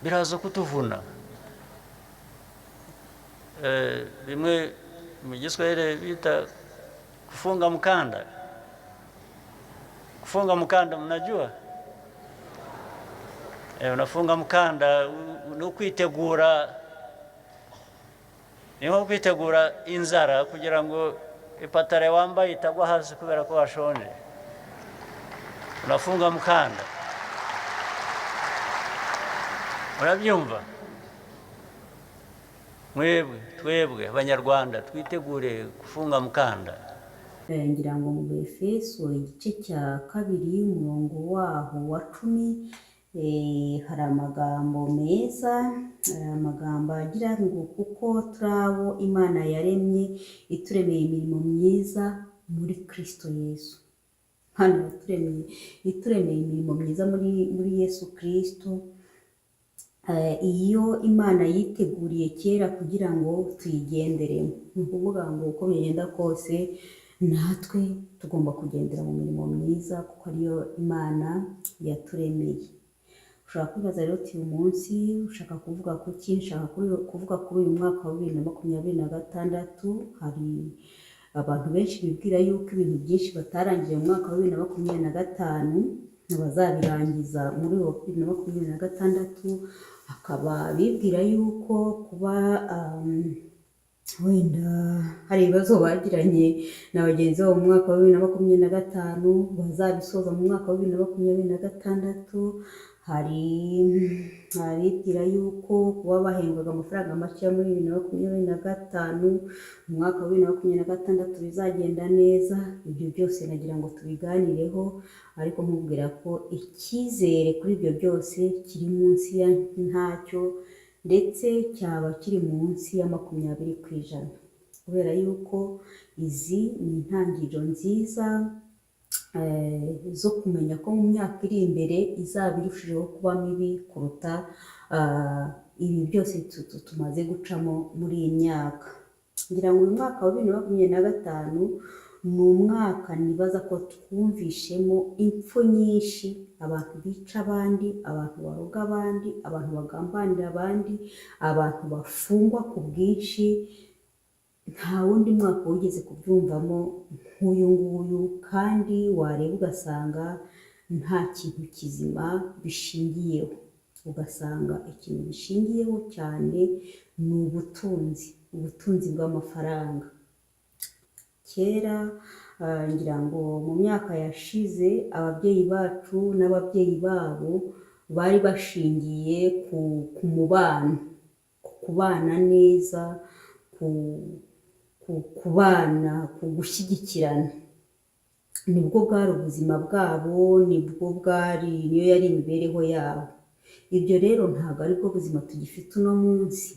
biraza kutuvuna. Bimwe mu Giswahili bita kufunga mkanda. Kufunga mkanda mnajua? Unafunga mkanda ni ukwitegura, ni nko kwitegura inzara kugira ngo ipatara wambaye itagwa hasi kubera ko washonje. Unafunga mkanda. Murabyumva? Twebwe abanyarwanda twitegure kufunga mkanda. Ngira ngo mu Efeso igice cya 2 umurongo waho wa 10 hari amagambo meza, amagambo agira ngo kuko turabo Imana yaremye ituremeye imirimo myiza muri Kristo Yesu. Hano ituremeye imirimo myiza muri Yesu Kristo. Iyo Imana yiteguriye kera kugira ngo tuyigenderemo. Ni ukuvuga ngo uko bigenda kose natwe tugomba kugendera mu mirimo myiza kuko ariyo Imana yaturemeye. Ushaka kwibaza rero uti uyu munsi ushaka kuvuga ku ki? Nshaka kuvuga kuri uyu mwaka wa 2026. Hari abantu benshi bibwira yuko ibintu byinshi batarangije mu mwaka wa 2025 bazabirangiza muri 2026. Akaba bibwira yuko kuba wenda hari ibibazo bagiranye na bagenzi babo mu mwaka wa 2025 bazabisoza mu mwaka wa 2026. Haribwira yuko kuba bahembwaga amafaranga make muri 2025 mu mwaka wa 2026 bizagenda neza. Ibyo byose nagira ngo tubiganireho, ariko nkubwira ko icyizere kuri ibyo byose kiri munsi ya ntacyo, ndetse cyaba kiri munsi ya 20%, kubera yuko izi ni intangiriro nziza zo kumenya ko mu myaka iri imbere izaba irushijeho kuba mibi kuruta ibi byose tumaze gucamo muri iyi myaka. Ngira ngo uyu mwaka wa 2025 ni umwaka nibaza ko twumvishemo impfu nyinshi, abantu bica abandi, abantu baroga abandi, abantu bagambanira abandi, abantu bafungwa ku bwinshi. Nta wundi mwaka wigeze kubyumvamo nk'uyu nguyu, kandi wareba ugasanga nta kintu kizima bishingiyeho. Ugasanga ikintu bishingiyeho cyane ni ubutunzi bw'amafaranga. Kera ngira ngo mu myaka yashize ababyeyi bacu n'ababyeyi babo bari bashingiye ku mubano, ku kubana neza, kubana, ku gushyigikirana. Nibwo bwari ubuzima bwabo, niyo yari imibereho yabo. Ibyo rero ntabwo ari bwo buzima tugifite uno munsi.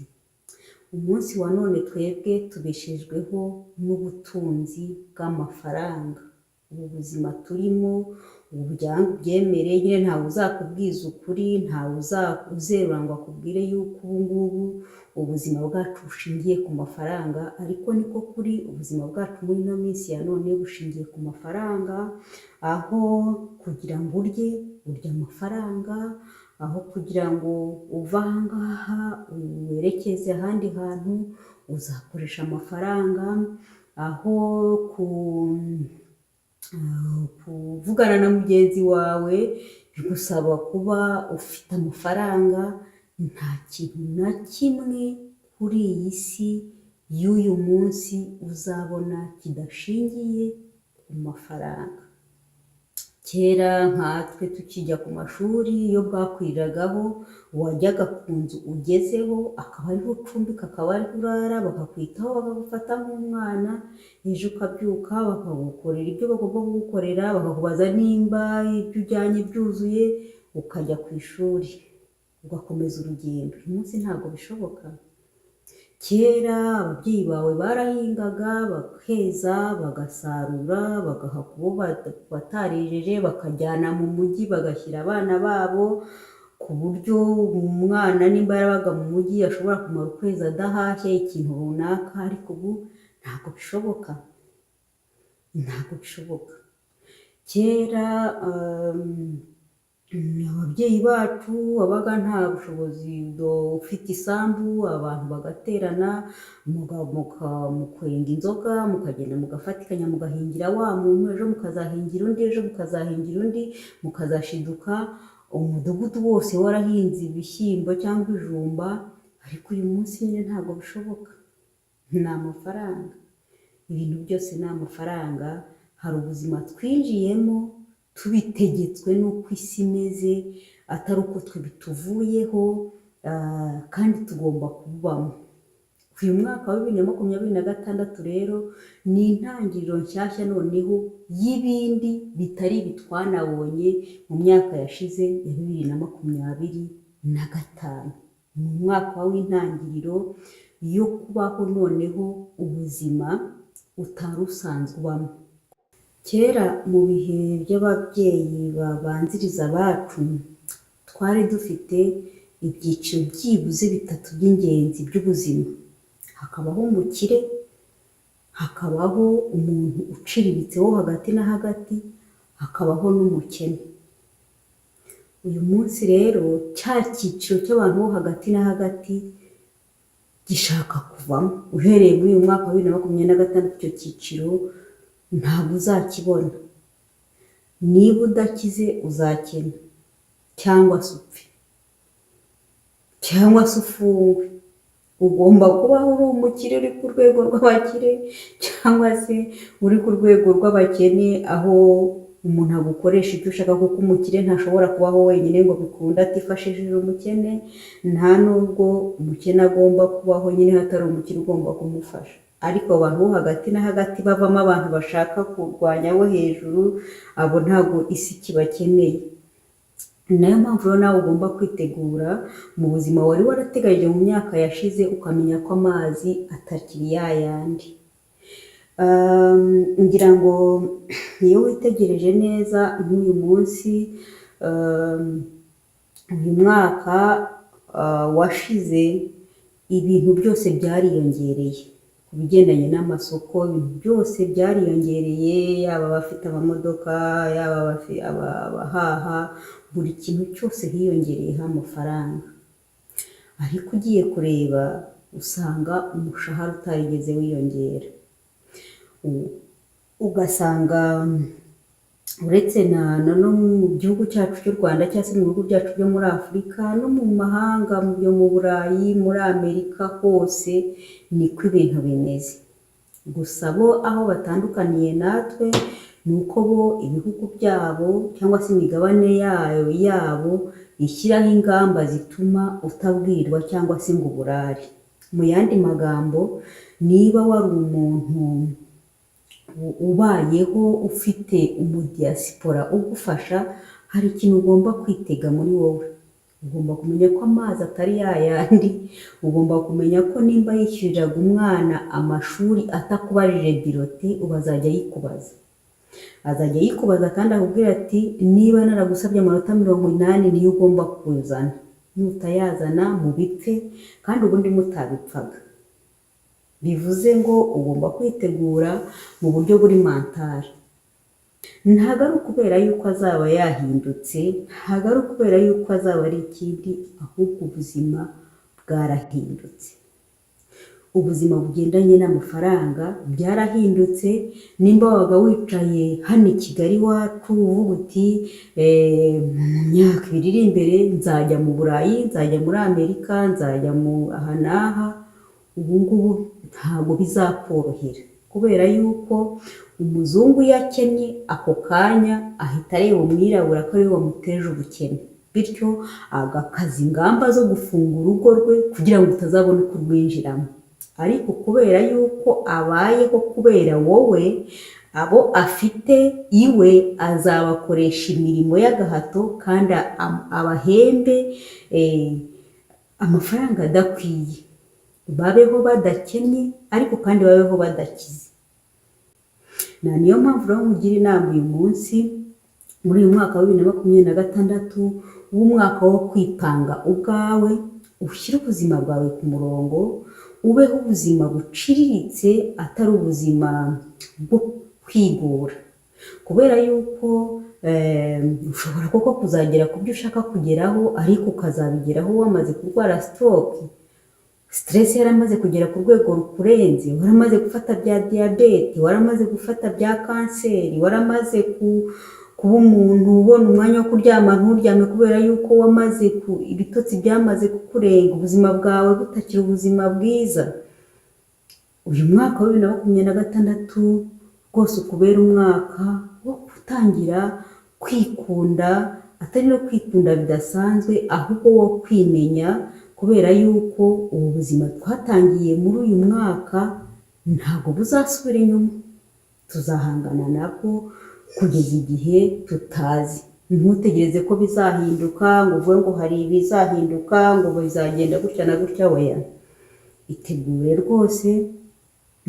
Umunsi wa none twebwe tubeshejweho n'ubutunzi bw'amafaranga. Ubu buzima turimo ubyemere nyine, ntawe uzakubwiza ukuri, ntawe uzerura ngo akubwire yuko ubu ngubu ubuzima bwacu bushingiye ku mafaranga. Ariko niko kuri, ubuzima bwacu muri ino minsi ya none bushingiye ku mafaranga, aho kugira ngo urya amafaranga, aho kugira ngo uva aha ngaha werekeze ahandi hantu uzakoresha amafaranga, aho kuvugana na mugenzi wawe bigusaba kuba ufite amafaranga. Nta kintu na kimwe kuri iyi si y'uyu munsi uzabona kidashingiye ku mafaranga. Kera nkatwe tukijya ku mashuri, iyo bwakwiragaho wajyaga ku nzu ugezeho akaba ariho ucumbika, akaba ariho urara, bakakwitaho, bakagufata nk'umwana. Ejo ukabyuka bakagukorera ibyo bagomba kugukorera, bakakubaza nimba ibyo ujyanye byuzuye, ukajya ku ishuri ugakomeza urugendo. Uyu munsi ntabwo bishoboka. Kera ababyeyi bawe barahingaga bakeza, bagasarura, bagaha kubo batarejeje, bakajyana mu mujyi bagashyira abana babo, ku buryo umwana nimba yarabaga mu mujyi ashobora kumara ukwezi adahashye ikintu runaka. Ariko ubu ntabwo bishoboka. Kera ababyeyi bacu wabaga nta bushobozi ufite isambu, abantu bagaterana mukwenga inzoga, mukagenda mugafatikanya mugahingira wa muntu, ejo mukazahingira undi, ejo mukazahingira undi, mukazashiduka umudugudu wose warahinze ibishyimbo cyangwa ibijumba. Ariko uyu munsi nyine ntabwo bishoboka, ni amafaranga, ibintu byose ni amafaranga. Hari ubuzima twinjiyemo tubitegetswe n'uko isi imeze, atari uko twe bituvuyeho, kandi tugomba kububamo. Uyu mwaka wa 2026 rero ni intangiriro nshyashya noneho y'ibindi bitari ibi twanabonye mu myaka yashize ya 2025. Ni umwaka w'intangiriro yo kubaho noneho ubuzima utari usanzwe ubamo. Kera mu bihe by'ababyeyi babanziriza abacu twari dufite ibyiciro byibuze 3 by'ingenzi by'ubuzima. Hakabaho umukire, hakabaho umuntu uciriritse wo hagati na hagati, hakabaho n'umukene. Uyu munsi rero cya cyiciro cy'abantu bo hagati na hagati gishaka kuvamo. Uhereye muri uyu mwaka wa 2026 icyo cyiciro ntabwo uzakibona. Niba udakize uzakena, cyangwa se upfe, cyangwa se ufungwe. Ugomba kubaho uri umukire uri ku rwego rw'abakire, cyangwa se uri ku rwego rw'abakene, aho umuntu agukoresha ibyo ushaka, kuko umukire ntashobora kubaho wenyine ngo bikunde atifashishije umukene, nta nubwo umukene agomba kubaho nyine hatari umukire ugomba kumufasha. Ariko abantu bo hagati na hagati bavamo abantu bashaka kurwanya abo hejuru, abo ntabwo isi kibakeneye. Nayo mpamvu rero nawe ugomba kwitegura mu buzima wari warateganyije mu myaka yashize, ukamenya ko amazi atakiri yayandi. Ngira ngo iyo witegereje neza nk'uyu munsi, uyu mwaka washize, ibintu byose byariyongereye. Ku bigendanye n'amasoko, ibintu byose byariyongereye, yaba abafite amamodoka, yaba abahaha, buri kintu cyose hiyongereyeho amafaranga. Ariko ugiye kureba usanga umushahara utarigeze wiyongera. Ugasanga uretse no mu gihugu cyacu cy'u Rwanda cyangwa se mu bihugu byacu byo muri Afurika no mu mahanga, byo mu Burayi, muri Amerika, hose niko ibintu bimeze. Gusa bo aho batandukaniye natwe ni uko bo ibihugu byabo cyangwa se imigabane yabo ishyiraho ingamba zituma utabwirwa cyangwa se ngo uburare. Mu yandi magambo, niba wari umuntu ubayeho ufite umudiyasipora ugufasha, hari ikintu ugomba kwitega muri wowe. Ugomba kumenya ko amazi atari yayandi, ugomba kumenya ko nimba yishyuriraga umwana amashuri atakubarije birote, ubu azajya yikubaza. Azajya yikubaza kandi akubwira ati niba naragusabye amanota 80 niyo ugomba kuzana, nutayazana mu bipfe kandi ubundi mutabipfaga. Bivuze ngo ugomba kwitegura mu buryo buri mentale. Ntabwo ari ukubera yuko azaba yahindutse, ntabwo ari ukubera yuko azaba ari ikindi, ahubwo ubuzima bwarahindutse. Ubuzima bugendanye n'amafaranga byarahindutse. Nimba wabaga wicaye hano i Kigali iwacu uvuga uti mu myaka 2 iri imbere nzajya mu Burayi, nzajya muri Amerika, nzajya aha n'aha, ubu ngubu ntabwo bizakorohera, kubera yuko umuzungu yakennye ako kanya ahita areba umwirabura ko ariwe wamuteje ubukene, bityo agakaza ingamba zo gufunga urugo rwe kugira ngo utazabona uko urwinjiramo. Ariko kubera yuko abayeho kubera wowe, abo afite iwe azabakoresha imirimo y'agahato kandi abahembe amafaranga adakwiye, babeho badakennye ariko kandi babeho badakize. Niyo mpamvu rero nkugira inama uyu munsi, muri uyu mwaka wa 2026, w'umwaka wo kwipanga ubwawe, ushyire ubuzima bwawe ku murongo, ubeho ubuzima buciriritse atari ubuzima bwo kwigura. Kubera yuko ushobora koko kuzagera ku byo ushaka kugeraho, ariko ukazabigeraho wamaze kurwara stroke, stress yaramaze kugera ku rwego rukurenze, waramaze gufata bya diyabete, waramaze gufata bya kanseri, waramaze kuba umuntu ubona umwanya wo kuryama nturyame kubera yuko wamaze ibitotsi byamaze kukurenga, ubuzima bwawe butakiri ubuzima bwiza. Uyu mwaka wa 2026 rwose ukubera umwaka wo gutangira kwikunda, atari no kwikunda bidasanzwe, ahubwo wo kwimenya, kubera yuko ubu buzima twatangiye muri uyu mwaka ntabwo buzasubira inyuma, tuzahangana nabwo kugeza igihe tutazi. Ntutegereze ko bizahinduka ngo uvuge ngo hari ibizahinduka ngo bizagenda gutya na gutya, weya. Itegure rwose,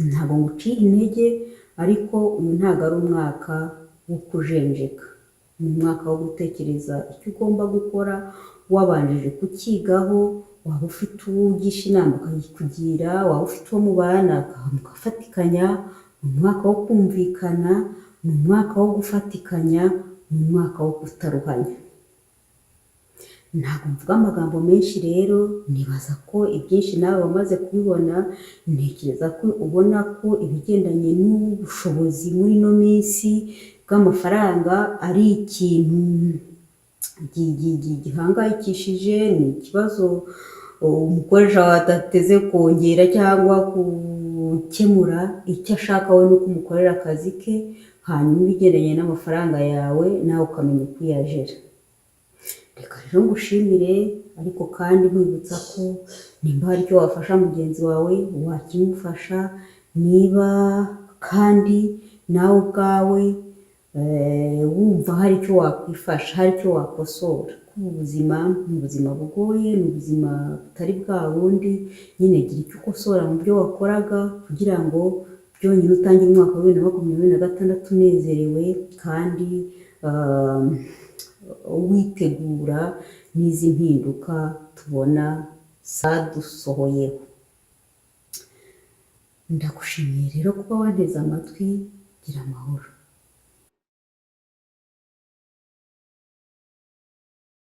ntabwo nguciye intege, ariko uyu ntabwo ari umwaka wo kujenjeka, ni umwaka wo gutekereza icyo ugomba gukora wabanjije kukigaho. Waba ufite uwo ugisha inama akayikugira, waba ufite uwo mubana mugafatikanya. Ni umwaka wo kumvikana, ni umwaka wo gufatikanya, ni umwaka wo kutaruhanya. Ntabwo mvuga amagambo menshi rero, nibaza ko ibyinshi nawe wamaze kubibona. Ntekereza ko ubona ko ibigendanye n'ubushobozi muri ino minsi bw'amafaranga ari ikintu gihangayikishije, ni ikibazo umukoresha wadateze kongera cyangwa gukemura. Icyo ashaka we ni uko umukorera akazi ke, hanyuma ibigendanye n'amafaranga yawe nawe ukamenya uko uyajera. Reka rero ngushimire, ariko kandi nkwibutsa ko nimba hari icyo wafasha mugenzi wawe wakimufasha, niba kandi nawe ubwawe wumva hari icyo wakwifasha, hari icyo wakosora. Ubu buzima ni ubuzima bugoye, ni ubuzima butari bwa bundi. Nyine gira icyo ukosora mu byo wakoraga, kugira ngo byonyine utangire umwaka wa 2026 unezerewe kandi witegura n'izi mpinduka tubona zadusohoyeho. Ndagushimiye rero kuba wanteze amatwi. Gira amahoro.